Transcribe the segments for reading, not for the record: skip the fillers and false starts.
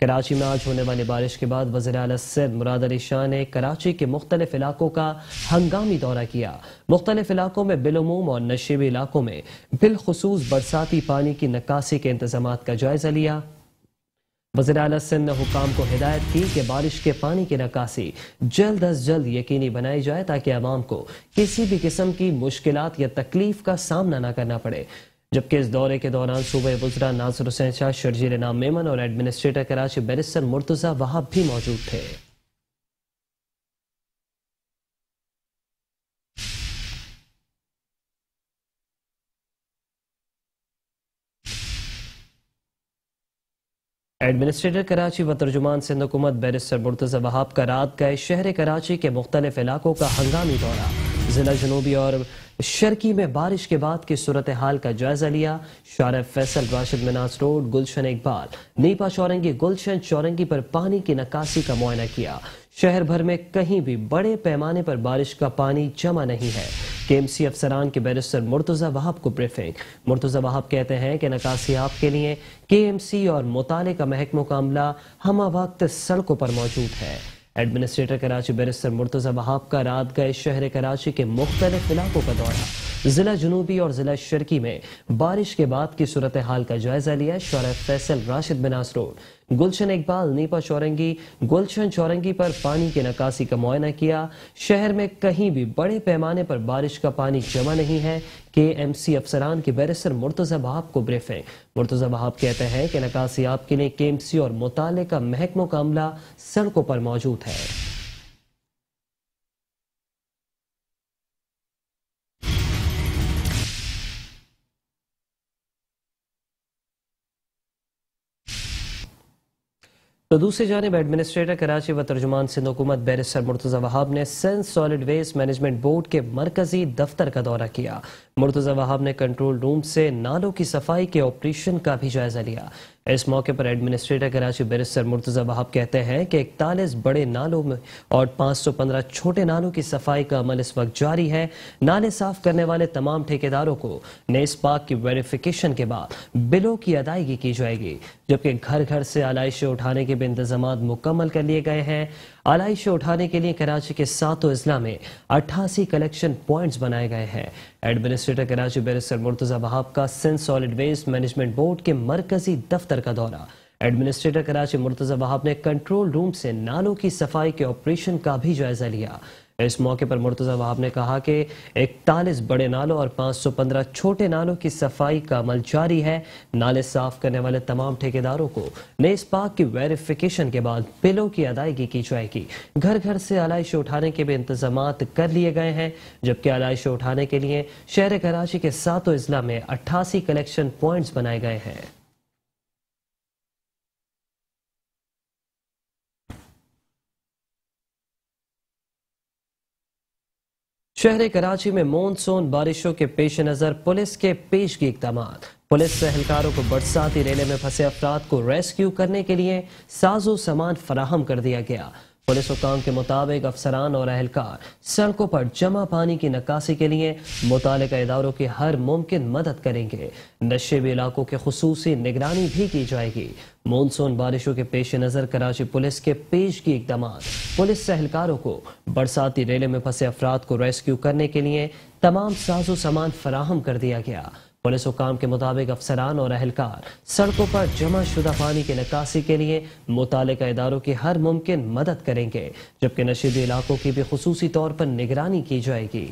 کراچی میں آج ہونے والی بارش کے بعد وزیر اعلیٰ سندھ مراد علی شاہ نے کراچی کے مختلف علاقوں کا ہنگامی دورہ کیا۔ مختلف علاقوں میں بالعموم اور نشیبی علاقوں میں بالخصوص برساتی پانی کی نکاسی کے انتظامات کا جائزہ لیا۔ وزیر اعلیٰ سندھ نے حکام کو ہدایت کی کہ بارش کے پانی کی نکاسی جلد از جلد یقینی بنائی جائے تاکہ عوام کو کسی بھی قسم کی مشکلات یا تکلیف کا سامنا نہ کرنا پڑے۔ جبکہ اس دورے کے دوران صوبہ وزراء ناصر حسین شاہ، شرجیل انعام میمن اور ایڈمنسٹریٹر کراچی بیرسٹر مرتضی وہاب بھی موجود تھے۔ ایڈمنسٹریٹر کراچی و ترجمان سندھ حکومت بیرسٹر مرتضی وہاب کا رات گئے شہر کراچی کے مختلف علاقوں کا ہنگامی دورہ، ضلع جنوبی اور شرقی میں بارش کے بعد کی صورتحال کا جائزہ لیا۔ شارع فیصل راشد مناس روڈ، گلشن اقبال، نیپا چورنگی، گلشن چورنگی پر پانی کی نکاسی کا معائنہ کیا۔ شہر بھر میں کہیں بھی بڑے پیمانے پر بارش کا پانی جمع نہیں ہے۔ کے ایم سی افسران کے بیرسٹر مرتضی وہاب کو بریفنگ۔ مرتضی وہاب کہتے ہیں کہ نکاسیاب کے لیے کے ایم سی اور متعلقہ محکموں کا عملہ ہمہ وقت سڑکوں پر موجود ہے۔ ایڈمنسٹریٹر کراچی بیرسٹر مرتضی وہاب کا رات گئے شہر کراچی کے مختلف علاقوں کا دورہ، ضلع جنوبی اور ضلع شرقی میں بارش کے بعد کی صورتحال کا جائزہ لیا۔ شارع فیصل راشد مناس روڈ، گلشن اقبال، نیپا چورنگی، گلشن چورنگی پر پانی کی نکاسی کا معائنہ کیا۔ شہر میں کہیں بھی بڑے پیمانے پر بارش کا پانی جمع نہیں ہے۔ کے ایم سی افسران کے بیرسٹر مرتضی وہاب کو بریفنگ۔ مرتضی وہاب کہتے ہیں کہ نکاسیاب کے لیے کے ایم سی اور متعلقہ محکموں کا عملہ سڑکوں پر موجود ہے۔ تو دوسری جانب ایڈمنسٹریٹر کراچی و ترجمان سندھ حکومت بیرسٹر مرتضی وہاب نے Sindh solid waste management board کے مرکزی دفتر کا دورہ کیا۔ مرتضی وہاب نے کنٹرول روم سے نالوں کی صفائی کے آپریشن کا بھی جائزہ لیا۔ اس موقع پر ایڈمنسٹریٹر کراچی بیرسٹر مرتضی وہاب کہتے ہیں کہ 41 بڑے نالوں میں اور 515 چھوٹے نالوں کی صفائی کا عمل اس وقت جاری ہے۔ نالے صاف کرنے والے تمام ٹھیکیداروں کو نیز پاک کی ویریفیکیشن کے بعد بلوں کی ادائیگی کی جائے گی، جبکہ گھر گھر سے آلائشیں اٹھانے کے بھی انتظامات مکمل کر لیے گئے ہیں۔ آلائشیں اٹھانے کے لیے کراچی کے 7 اضلاع میں 88 کلیکشن پوائنٹس بنائے گئے ہیں۔ ایڈمنسٹریٹر کراچی بیرسٹر مرتضی وہاب کا Sindh solid waste management board کے مرکزی دفتر کا دورہ۔ ایڈمنسٹریٹر کراچی مرتضی وہاب نے کنٹرول روم سے نالوں کی صفائی کے آپریشن کا بھی جائزہ لیا۔ اس موقع پر مرتضی وہاب نے کہا کہ 41 بڑے نالوں اور 515 چھوٹے نالوں کی صفائی کا عمل جاری ہے۔ نالے صاف کرنے والے تمام ٹھیکیداروں کو نیز پاک کی ویریفیکیشن کے بعد بلوں کی ادائیگی کی جائے گی۔ گھر گھر سے آلائشیں اٹھانے کے بھی انتظامات کر لیے گئے ہیں، جبکہ آلائشیں اٹھانے کے لیے شہر کراچی کے 7 اضلاع میں 88 کلیکشن پوائنٹس بنائے گئے ہیں۔ شہر کراچی میں مونسون بارشوں کے پیش نظر پولیس کے پیشگی اقدامات۔ پولیس اہلکاروں کو برساتی ریلے میں پھنسے افراد کو ریسکیو کرنے کے لیے ساز و سامان فراہم کر دیا گیا۔ پولیس حکام کے مطابق افسران اور اہلکار سڑکوں پر جمع پانی کی نکاسی کے لیے متعلقہ اداروں کی ہر ممکن مدد کریں گے۔ نشیبی علاقوں کی خصوصی نگرانی بھی کی جائے گی۔ مونسون بارشوں کے پیش نظر کراچی پولیس کے پیشگی اقدامات۔ پولیس اہلکاروں کو برساتی ریلے میں پھنسے افراد کو ریسکیو کرنے کے لیے تمام ساز و سامان فراہم کر دیا گیا۔ پولیس حکام کے مطابق افسران اور اہلکار سڑکوں پر جمع شدہ پانی کی نکاسی کے لیے متعلقہ اداروں کی ہر ممکن مدد کریں گے، جبکہ نشیبی علاقوں کی بھی خصوصی طور پر نگرانی کی جائے گی۔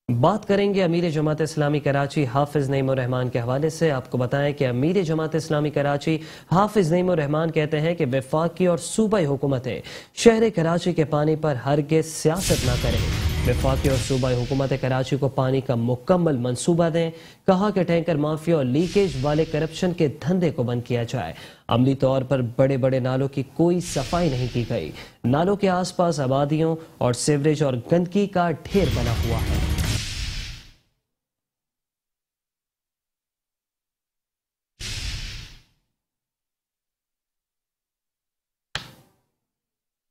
بات کریں گے امیر جماعت اسلامی کراچی حافظ نعیم الرحمان کے حوالے سے۔ آپ کو بتائیں کہ امیر جماعت اسلامی کراچی حافظ نعیم الرحمان کہتے ہیں کہ وفاقی اور صوبائی حکومتیں شہر کراچی کے پانی پر ہرگز سیاست نہ کریں۔ وفاقی اور صوبائی حکومت کراچی کو پانی کا مکمل منصوبہ دیں۔ کہا کہ ٹینکر مافیا اور لیکیج والے کرپشن کے دھندے کو بند کیا جائے۔ عملی طور پر بڑے بڑے نالوں کی کوئی صفائی نہیں کی گئی۔ نالوں کے آس پاس آبادیوں اور سیوریج اور گندگی کا ڈھیر بنا ہوا ہے۔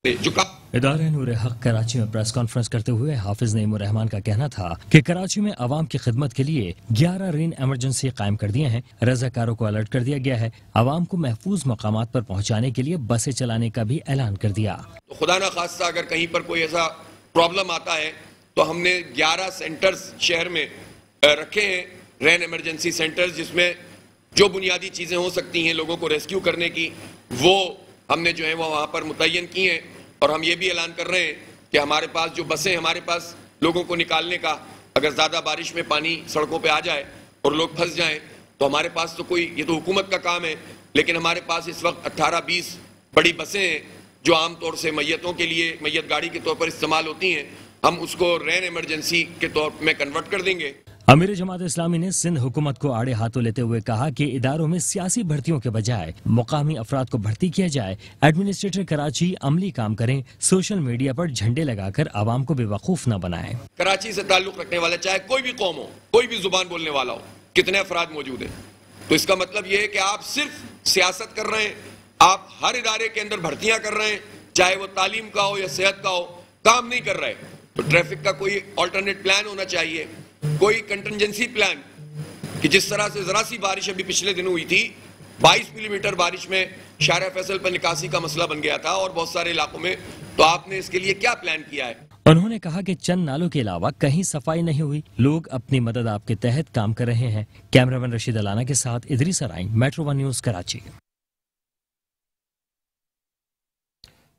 جو ادارہ نور حق کراچی میں پریس کانفرنس کرتے ہوئے حافظ نعیم الرحمان کا کہنا تھا کہ کراچی میں عوام کی خدمت کے لیے 11 رین ایمرجنسی قائم کر دیے ہیں. رضاکاروں کو الرٹ کر دیا گیا ہے. عوام کو محفوظ مقامات پر پہنچانے کے لیے بسیں چلانے کا بھی اعلان کر دیا. تو خدا نہ خواستہ اگر کہیں پر کوئی ایسا پرابلم آتا ہے تو ہم نے 11 سینٹرز شہر میں رکھے ہیں، رین ایمرجنسی سینٹرز، جس میں جو بنیادی چیزیں ہو سکتی ہیں لوگوں کو ریسکیو کرنے کی، وہ ہم نے جو ہیں وہ وہاں پر متعین کی ہیں. اور ہم یہ بھی اعلان کر رہے ہیں کہ ہمارے پاس جو بسیں ہمارے پاس لوگوں کو نکالنے کا، اگر زیادہ بارش میں پانی سڑکوں پہ آ جائے اور لوگ پھنس جائیں تو ہمارے پاس تو یہ تو حکومت کا کام ہے، لیکن ہمارے پاس اس وقت 18-20 بڑی بسیں ہیں جو عام طور سے میتوں کے لیے میت گاڑی کے طور پر استعمال ہوتی ہیں. ہم اس کو رین ایمرجنسی کے طور میں کنورٹ کر دیں گے. امیر جماعت اسلامی نے سندھ حکومت کو آڑے ہاتھوں لیتے ہوئے کہا کہ اداروں میں سیاسی بھرتیوں کے بجائے مقامی افراد کو بھرتی کیا جائے. ایڈمنسٹریٹر کراچی عملی کام کریں، سوشل میڈیا پر جھنڈے لگا کر عوام کو بے وقوف نہ بنائیں. کراچی سے تعلق رکھنے والا چاہے کوئی بھی قوم ہو، کوئی بھی زبان بولنے والا ہو، کتنے افراد موجود ہیں، تو اس کا مطلب یہ ہے کہ آپ صرف سیاست کر رہے ہیں، آپ ہر ادارے کے اندر بھرتیاں کر رہے ہیں، چاہے وہ تعلیم کا ہو یا صحت کا ہو، کام نہیں کر رہے. تو ٹریفک کا کوئی آلٹرنیٹ پلان ہونا چاہیے، کوئی کنٹنجنسی پلان، کہ جس طرح سے ذرا سی بارش ابھی پچھلے دنوں ہوئی تھی، 22 ملی میٹر بارش میں شارع فیصل پر نکاسی کا مسئلہ بن گیا تھا اور بہت سارے علاقوں میں، تو آپ نے اس کے لیے کیا پلان کیا ہے؟ انہوں نے کہا کہ چند نالوں کے علاوہ کہیں صفائی نہیں ہوئی. لوگ اپنی مدد آپ کے تحت کام کر رہے ہیں. کیمرامین رشید علانہ کے ساتھ Idrees Arain, Metro One News Karachi.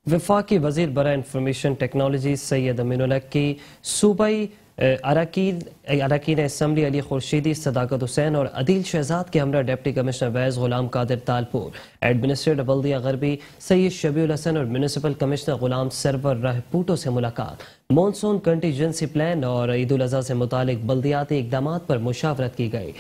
وفاقی وزیر برائے انفارمیشن ٹیکنالوجی سید امین الحق کی صوبائی اراکین اسمبلی علی خورشیدی، صداقت حسین اور عدیل شہزاد کے ہمراہ ڈپٹی کمشنر ویز غلام قادر تالپور، ایڈمنسٹریٹر بلدیہ غربی سید شبیع الحسن اور میونسپل کمشنر غلام سرور راہ پوٹو سے ملاقات. مونسون کنٹینجنسی پلان اور عید الاضحیٰ سے متعلق بلدیاتی اقدامات پر مشاورت کی گئی.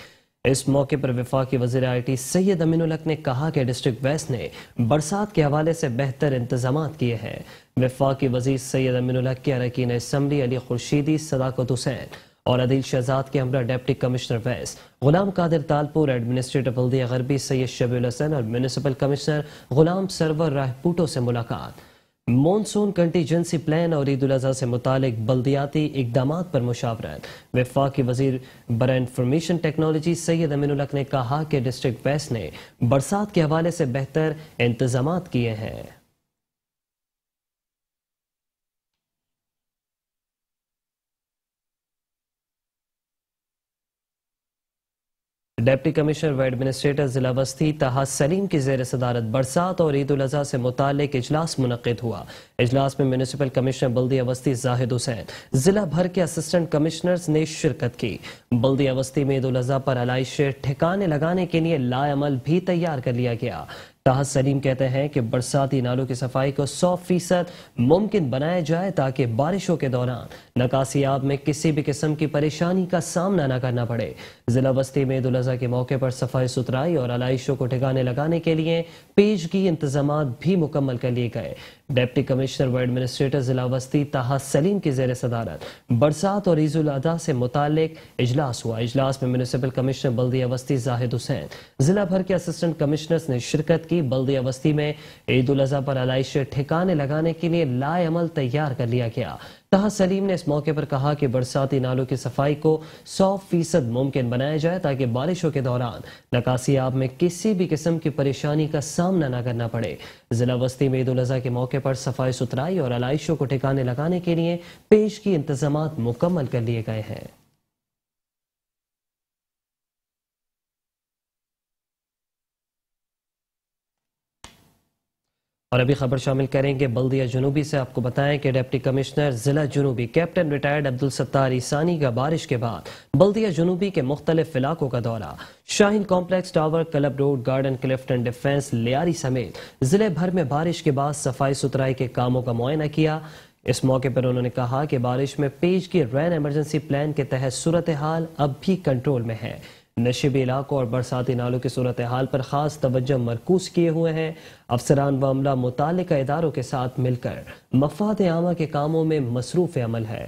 اس موقع پر وفاقی وزیر آئی ٹی سید امین الحق نے کہا کہ ڈسٹرکٹ ویسٹ نے برسات کے حوالے سے بہتر انتظامات کیے ہیں. وفاقی وزیر سید امین الحق کے اراکین اسمبلی علی خورشیدی، صداقت حسین اور عدیل شہزاد کے ہمراہ deputy commissioner waste Ghulam Qadir Talpur, administrator بلدیہ غربی سید شبیع الحسن اور میونسپل کمشنر غلام سرور راہ پوٹو سے ملاقات. مونسون کنٹینجنسی پلان اور عید الاضحیٰ سے متعلق بلدیاتی اقدامات پر مشاورت. وفاقی وزیر برائے انفارمیشن ٹیکنالوجی سید امین الحق نے کہا کہ ڈسٹرکٹ ویسٹ نے برسات کے حوالے سے بہتر انتظامات کیے ہیں. ڈپٹی کمشنر و ایڈمنسٹریٹر ضلع بستی طاہا سلیم کی زیر صدارت برسات اور عید الاضحیٰ سے متعلق اجلاس منعقد ہوا. اجلاس میں میونسپل کمشنر بلدیہ بستی زاہد حسین، ضلع بھر کے اسسٹنٹ کمشنرز نے شرکت کی. بلدیہ بستی میں عید الاضحیٰ پر علائش ٹھکانے لگانے کے لیے لائے عمل بھی تیار کر لیا گیا. طاہا سلیم کہتے ہیں کہ برساتی نالوں کی صفائی کو 100% ممکن بنایا جائے تاکہ بارشوں کے دوران نکاسی آب میں کسی بھی قسم کی پریشانی کا سامنا نہ کرنا پڑے. ضلع بستی میں عید الاضحیٰ کے موقع پر صفائی ستھرائی اور علائشوں کو ٹھکانے لگانے کے لیے پیشگی انتظامات بھی مکمل کر لیے گئے. ڈپٹی کمشنر و ایڈمنسٹریٹر ضلع بستی طاہا سلیم کی زیر صدارت برسات اور عید الاضحیٰ سے متعلق اجلاس ہوا. اجلاس میں میونسپل کمشنر بلدیہ بستی زاہد حسین، ضلع بھر کے اسسٹنٹ کمشنرز نے شرکت کی. بلدیہ بستی میں عید الاضحیٰ پر علائش ٹھکانے لگانے کے لیے لائے عمل تیار کر لیا گیا. طاہا سلیم نے اس موقع پر کہا کہ برساتی نالوں کی صفائی کو 100% ممکن بنایا جائے تاکہ بارشوں کے دوران نکاسی آب میں کسی بھی قسم کی پریشانی کا سامنا نہ کرنا پڑے. ضلع بستی میں عید الاضحیٰ کے موقع پر صفائی ستھرائی اور علائشوں کو ٹھکانے لگانے کے لیے پیشگی انتظامات مکمل کر لیے گئے ہیں. اور ابھی خبر شامل کریں گے بلدیہ جنوبی سے. آپ کو بتائیں کہ ڈپٹی کمشنر ضلع جنوبی کیپٹن ریٹائرڈ عبدالستار عیسانی کا بارش کے بعد بلدیہ جنوبی کے مختلف علاقوں کا دورہ. Shaheen complex, tower, club road, garden, Clifton Defence, Lyari سمیت ضلع بھر میں بارش کے بعد صفائی ستھرائی کے کاموں کا معائنہ کیا. اس موقع پر انہوں نے کہا کہ بارش میں پیشگی رین ایمرجنسی پلان کے تحت صورتحال اب بھی کنٹرول میں ہے. نشیبی علاقوں اور برساتی نالوں کی صورتحال پر خاص توجہ مرکوز کیے ہوئے ہیں. افسران و عملہ متعلقہ اداروں کے ساتھ مل کر مفاد عامہ کے کاموں میں مصروف عمل ہے.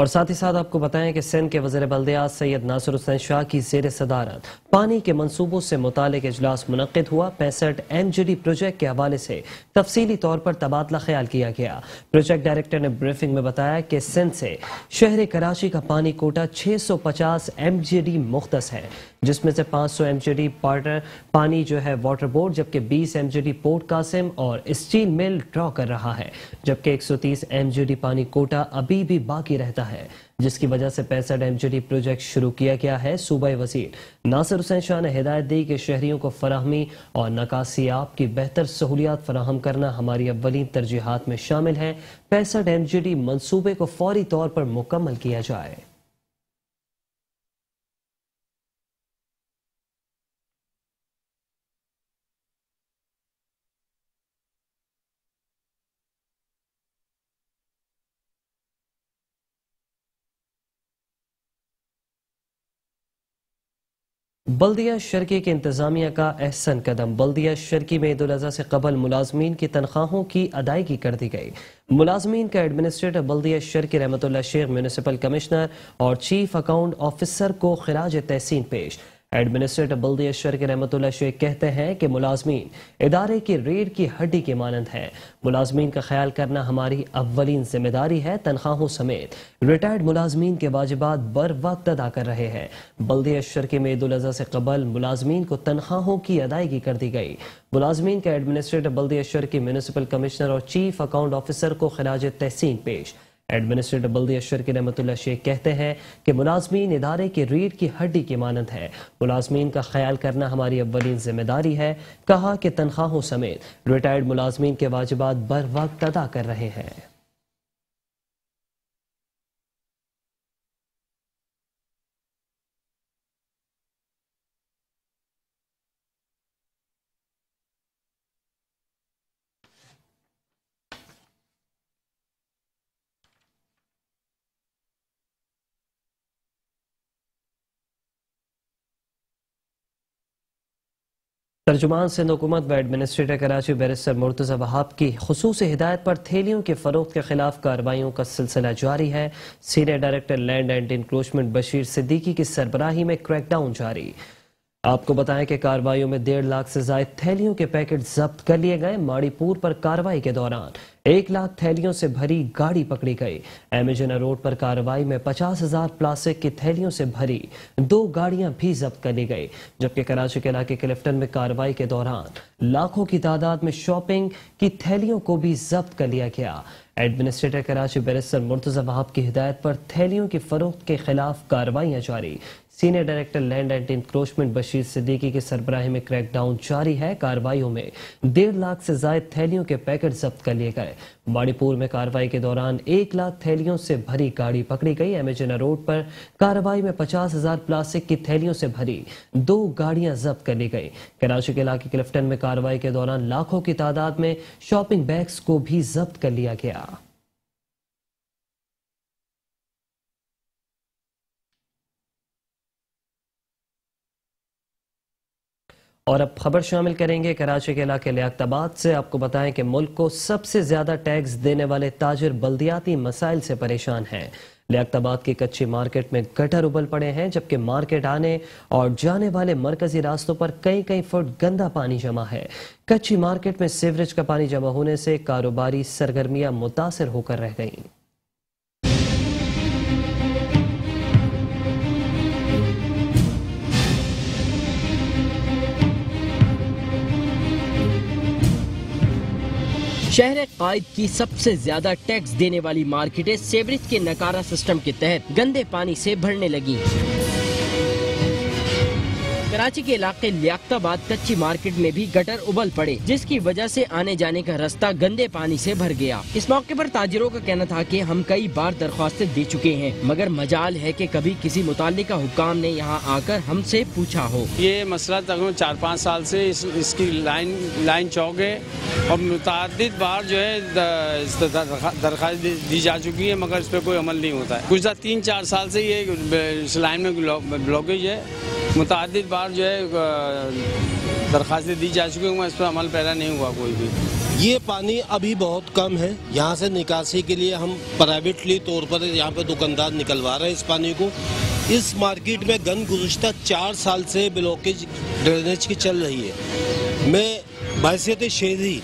اور ساتھ ہی ساتھ آپ کو بتائیں کہ سندھ کے وزیر بلدیات سید ناصر حسین شاہ کی زیر صدارت پانی کے منصوبوں سے متعلق اجلاس منعقد ہوا۔ 65 MGD پروجیکٹ کے حوالے سے تفصیلی طور پر تبادلہ خیال کیا گیا۔ پروجیکٹ ڈائریکٹر نے بریفنگ میں بتایا کہ سندھ سے شہر کراچی کا پانی کوٹا 650 MGD مختص ہے، جس میں سے 500 MGD پانی جو ہے واٹر بورڈ، جبکہ 20 MGD پورٹ قاسم اور اسٹیل مل ڈرا کر رہا ہے، جبکہ 130 MGD پانی کوٹا ابھی بھی باقی رہتا ہے، جس کی وجہ سے 65 MGD پروجیکٹ شروع کیا گیا ہے۔ صوبائی وزیر ناصر حسین شاہ نے ہدایت دی کہ شہریوں کو فراہمی اور نکاسی آب کی بہتر سہولیات فراہم کرنا ہماری اولین ترجیحات میں شامل ہے۔ 65 MGD منصوبے کو فوری طور پر مکمل کیا جائے۔ بلدیہ شرکی کے انتظامیہ کا احسن قدم۔ بلدیہ شرکی میں عید الاضحیٰ سے قبل ملازمین کی تنخواہوں کی ادائیگی کر دی گئی۔ ملازمین کا ایڈمنسٹریٹر بلدیہ شرکی رحمت اللہ شیخ، میونسپل کمشنر اور چیف اکاؤنٹ آفیسر کو خراج تحسین پیش۔ ایڈمنسٹریٹر بلدیہ شرکی رحمت اللہ شیخ کہتے ہیں کہ ملازمین ادارے کی ریڑھ کی ہڈی کے مانند ہیں۔ ملازمین کا خیال کرنا ہماری اولین ذمہ داری ہے۔ تنخواہوں سمیت ریٹائرڈ ملازمین کے واجبات بر وقت ادا کر رہے ہیں۔ بلدیہ شرکی میں عید الاضحیٰ سے قبل ملازمین کو تنخواہوں کی ادائیگی کر دی گئی۔ ملازمین کا ایڈمنسٹریٹر بلدیہ شرکی، میونسپل کمشنر اور چیف اکاؤنٹ آفیسر کو خراج تحسین پیش۔ ایڈمنسٹریٹر بلدیہ شرکی رحمت اللہ شیخ کہتے ہیں کہ ملازمین ادارے کی ریڑھ کی ہڈی کی مانند ہے۔ ملازمین کا خیال کرنا ہماری اولین ذمہ داری ہے۔ کہا کہ تنخواہوں سمیت ریٹائرڈ ملازمین کے واجبات بر وقت ادا کر رہے ہیں۔ ترجمان سندھ حکومت و ایڈمنسٹریٹر کراچی بیرسٹر مرتضی وہاب کی خصوصی ہدایت پر تھیلیوں کے فروخت کے خلاف کارروائیوں کا سلسلہ جاری ہے۔ Senior director land and encroachment Bashir Siddiqui کی سربراہی میں کریک ڈاؤن جاری۔ آپ کو بتائیں کہ کارروائیوں میں 1.5 لاکھ سے زائد تھیلیوں کے پیکٹ ضبط کر لیے گئے۔ ماڑی پور پر کارروائی کے دوران 1 لاکھ تھیلیوں سے بھری گاڑی پکڑی گئی۔ ایمیجنا روڈ پر کارروائی میں 50,000 پلاسٹک کی تھیلیوں سے بھری 2 گاڑیاں بھی ضبط کر لی گئی، جبکہ کراچی کے علاقے کلفٹن میں کارروائی کے دوران لاکھوں کی تعداد میں شاپنگ کی تھیلیوں کو بھی ضبط کر لیا گیا۔ ایڈمنسٹریٹر کراچی بیرسٹر مرتضی وہاب کی ہدایت پر تھیلیوں کی فروخت کے خلاف کارروائیاں جاری۔ Senior director land and encroachment Bashir Siddiqui کی سربراہی میں کریک ڈاؤن جاری ہے۔ کارروائیوں میں 1.5 لاکھ سے زائد تھیلیوں کے پیکٹ ضبط کر لیے گئے۔ ماڑی پور میں کارروائی کے دوران 1 لاکھ تھیلیوں سے بھری گاڑی پکڑی گئی۔ ایمیجنا روڈ پر کارروائی میں 50,000 پلاسٹک کی تھیلیوں سے بھری 2 گاڑیاں ضبط کر لی گئی۔ کراچی کے علاقے کلفٹن میں کارروائی کے دوران لاکھوں کی تعداد میں شاپنگ بیگز کو بھی ضبط کر لیا گیا۔ اور اب خبر شامل کریں گے کراچی کے علاقے لیاقت آباد سے۔ آپ کو بتائیں کہ ملک کو سب سے زیادہ ٹیکس دینے والے تاجر بلدیاتی مسائل سے پریشان ہیں۔ لیاقت آباد کی کچی مارکیٹ میں گٹر ابل پڑے ہیں، جبکہ مارکیٹ آنے اور جانے والے مرکزی راستوں پر کئی فٹ گندا پانی جمع ہے۔ کچی مارکیٹ میں سیوریج کا پانی جمع ہونے سے کاروباری سرگرمیاں متاثر ہو کر رہ گئیں۔ شہر قائد کی سب سے زیادہ ٹیکس دینے والی مارکیٹیں سیوریج کے نکارہ سسٹم کے تحت گندے پانی سے بھرنے لگیں۔ کراچی کے علاقے لیاقت آباد کچی مارکیٹ میں بھی گٹر ابل پڑے، جس کی وجہ سے آنے جانے کا راستہ گندے پانی سے بھر گیا۔ اس موقع پر تاجروں کا کہنا تھا کہ ہم کئی بار درخواستیں دے چکے ہیں، مگر مجال ہے کہ کبھی کسی متعلقہ حکام نے یہاں آ کر ہم سے پوچھا ہو۔ یہ مسئلہ تقریباً 4-5 سال سے اس کی لائن چوک ہے اور متعدد بار جو ہے درخواست دی جا چکی ہے، مگر اس پہ کوئی عمل نہیں ہوتا ہے۔ گزشتہ 3-4 سال سے یہ اس لائن میں بلاکیج ہے۔ متعدد بار جو ہے درخواستیں دی جا چکی ہیں، اس پر عمل پیرا نہیں ہوا کوئی بھی۔ یہ پانی ابھی بہت کم ہے، یہاں سے نکاسی کے لیے ہم پرائیویٹلی طور پر یہاں پہ دکاندار نکلوا رہے ہیں اس پانی کو۔ اس مارکیٹ میں گند گزشتہ 4 سال سے بلاکیج ڈرینیج کی چل رہی ہے۔ میں بحیثیت شہری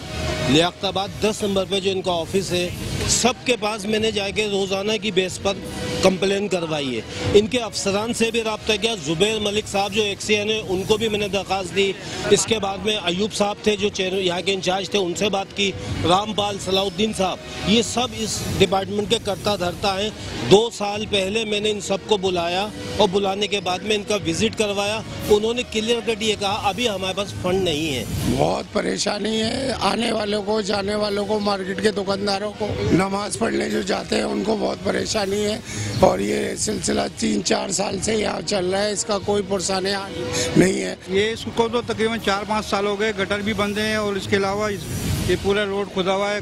لیاقت آباد 10 نمبر پہ جو ان کا آفس ہے، سب کے پاس میں نے جا کے روزانہ کی بیس پر کمپلین کروائی ہے۔ ان کے افسران سے بھی رابطہ کیا، زبیر ملک صاحب جو ایکسین ہیں ان کو بھی میں نے درخواست دی، اس کے بعد میں ایوب صاحب تھے جو یہاں کے انچارج تھے، ان سے بات کی، رام پال، صلاح الدین صاحب، یہ سب اس ڈپارٹمنٹ کے کرتا دھرتا ہیں۔ 2 سال پہلے میں نے ان سب کو بلایا اور بلانے کے بعد میں ان کا وزٹ کروایا، انہوں نے کلیئر کٹ یہ کہا ابھی ہمارے پاس فنڈ نہیں ہے۔ بہت پریشانی ہے آنے والوں کو، جانے والوں کو، مارکیٹ کے دکانداروں کو، نماز پڑھنے جو جاتے ہیں ان کو بہت پریشانی ہے، اور یہ سلسلہ 3-4 سال سے یہاں چل رہا ہے، اس کا کوئی پرسان حال نہیں ہے۔ یہ اس کو تو تقریباً 4-5 سال ہو گئے، گٹر بھی بند ہیں اور اس کے علاوہ یہ پورا روڈ کھدا ہوا ہے،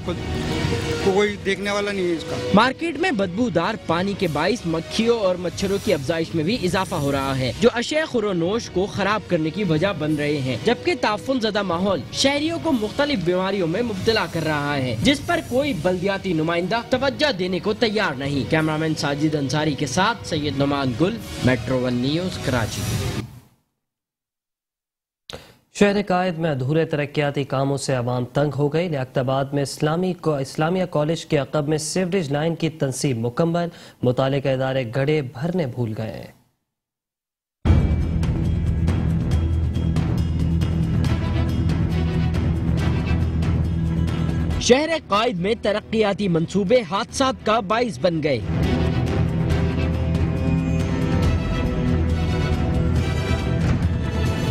کوئی دیکھنے والا نہیں ہے اس کا۔ مارکیٹ میں بدبودار پانی کے باعث مکھیوں اور مچھروں کی افزائش میں بھی اضافہ ہو رہا ہے، جو اشیاء خور و نوش کو خراب کرنے کی وجہ بن رہے ہیں، جبکہ تعفن زدہ ماحول شہریوں کو مختلف بیماریوں میں مبتلا کر رہا ہے، جس پر کوئی بلدیاتی نمائندہ توجہ دینے کو تیار نہیں۔ کیمرامین ساجد انصاری کے ساتھ سید نعمان گل، میٹرو 1 نیوز، کراچی۔ شہر قائد میں ادھورے ترقیاتی کاموں سے عوام تنگ ہو گئی۔ لیاقت آباد میں اسلامیہ کالج کے عقب میں سیوریج لائن کی تنصیب مکمل، متعلقہ ادارے گڑھے بھرنے بھول گئے ہیں۔ شہر قائد میں ترقیاتی منصوبے حادثات کا باعث بن گئے۔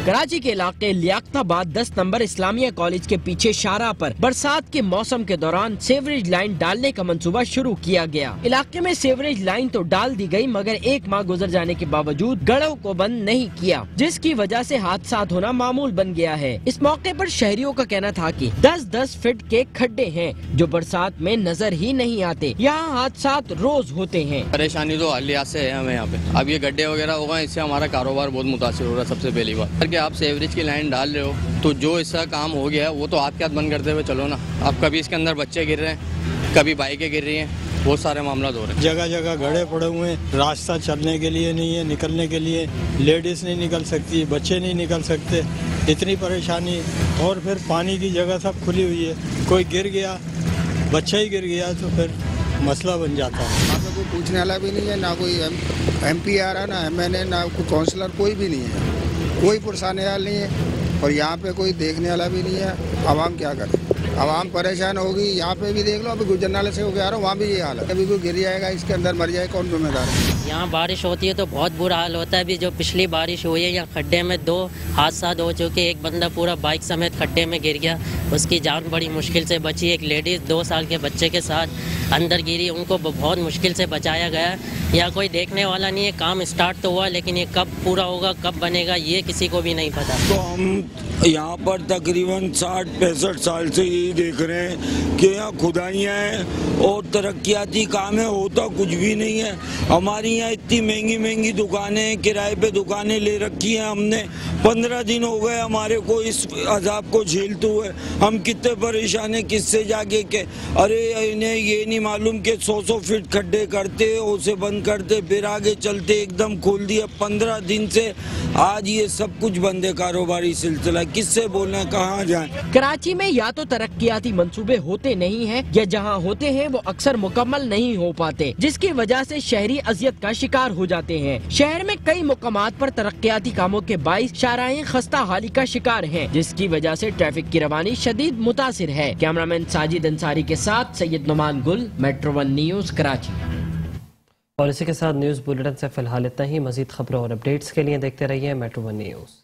کراچی کے علاقے لیاقت آباد 10 نمبر اسلامیہ کالج کے پیچھے شاہراہ پر برسات کے موسم کے دوران سیوریج لائن ڈالنے کا منصوبہ شروع کیا گیا۔ علاقے میں سیوریج لائن تو ڈال دی گئی، مگر 1 ماہ گزر جانے کے باوجود گڑھوں کو بند نہیں کیا، جس کی وجہ سے حادثات ہونا معمول بن گیا ہے۔ اس موقع پر شہریوں کا کہنا تھا کہ 10-10 فٹ کے کھڈے ہیں جو برسات میں نظر ہی نہیں آتے، یہاں حادثات روز ہوتے ہیں۔ پریشانی تو حالیات سے ہے ہمیں یہاں پہ، اب یہ گڈھے وغیرہ ہو گئے، اس سے ہمارا کاروبار بہت متاثر ہو رہا ہے۔ سب سے پہلی بات کہ آپ سیوریج کی لائن ڈال رہے ہو تو جو اس کا کام ہو گیا ہے وہ تو ہاتھ کے ہاتھ بند کرتے ہوئے چلو نا۔ اب کبھی اس کے اندر بچے گر رہے ہیں، کبھی بائکیں گر رہی ہیں، بہت سارے معاملات ہو رہے ہیں۔ جگہ جگہ گڑھے پڑے ہوئے ہیں، راستہ چلنے کے لیے نہیں ہے، نکلنے کے لیے لیڈیز نہیں نکل سکتی، بچے نہیں نکل سکتے، اتنی پریشانی۔ اور پھر پانی کی جگہ سب کھلی ہوئی ہے، کوئی گر گیا، بچہ ہی گر گیا تو پھر مسئلہ بن جاتا ہے۔ یہاں پہ کوئی پوچھنے والا بھی نہیں ہے، نہ کوئی ایم پی آ رہا، نہ MNA، نہ کوئی کونسلر، کوئی بھی نہیں ہے، کوئی پرسان حال نہیں ہے، اور یہاں پہ کوئی دیکھنے والا بھی نہیں ہے۔ عوام کیا کرے، عوام پریشان ہوگی۔ یہاں پہ بھی دیکھ لو، ابھی گجر نالے سے ہو کے آ رہا ہوں، وہاں بھی یہ حال ہے، کبھی کوئی گر جائے گا، اس کے اندر مر جائے، کون ذمہ دار ہے؟ یہاں بارش ہوتی ہے تو بہت برا حال ہوتا ہے۔ ابھی جو پچھلی بارش ہوئی ہے یہاں کھڈے میں 2 حادثات ہو چکے، ایک بندہ پورا بائک سمیت کھڈے میں گر گیا، اس کی جان بڑی مشکل سے بچی، ایک لیڈیز 2 سال کے بچے کے ساتھ اندر گری، ان کو بہت مشکل سے بچایا گیا۔ یہاں کوئی دیکھنے والا نہیں ہے، کام اسٹارٹ تو ہوا لیکن یہ کب پورا ہوگا، کب بنے گا، یہ کسی کو بھی نہیں پتا۔ تو ہم یہاں پر تقریباً 60-65 سال سے یہی دیکھ رہے ہیں کہ یہاں کھدائیاں ہیں اور ترقیاتی کام ہے، ہوتا کچھ بھی نہیں ہے۔ ہماری یہاں اتنی مہنگی دکانیں، کرائے پہ دکانیں لے رکھی ہیں ہم نے، 15 دن ہو گئے ہمارے کو اس عذاب کو جھیلتے ہوئے۔ ہم کتنے پریشان ہیں، کس سے جا کے کہ ارے انہیں یہ نہیں معلوم کہ 100 فٹ کھڈے کرتے، اسے بند کرتے، پھر آگے چلتے، ایک دم کھول دیا۔ 15 دن سے آج یہ سب کچھ بند ہے، کاروباری سلسلہ، کس سے بولیں، کہاں جائیں؟ کراچی میں یا تو ترقیاتی منصوبے ہوتے نہیں ہیں یا جہاں ہوتے ہیں وہ اکثر مکمل نہیں ہو پاتے، جس کی وجہ سے شہری اذیت کا شکار ہو جاتے ہیں۔ شہر میں کئی مقامات پر ترقیاتی کاموں کے باعث شاہراہیں خستہ حالی کا شکار ہیں، جس کی وجہ سے ٹریفک کی روانی شدید متاثر ہے۔ کیمرامین ساجد انصاری کے ساتھ سید نعمان گل، میٹرو 1 نیوز، کراچی۔ اور اسی کے ساتھ نیوز بلیٹن سے فی الحال اتنا ہی۔ مزید خبروں اور اپڈیٹس کے لیے دیکھتے رہیے میٹرو 1 نیوز۔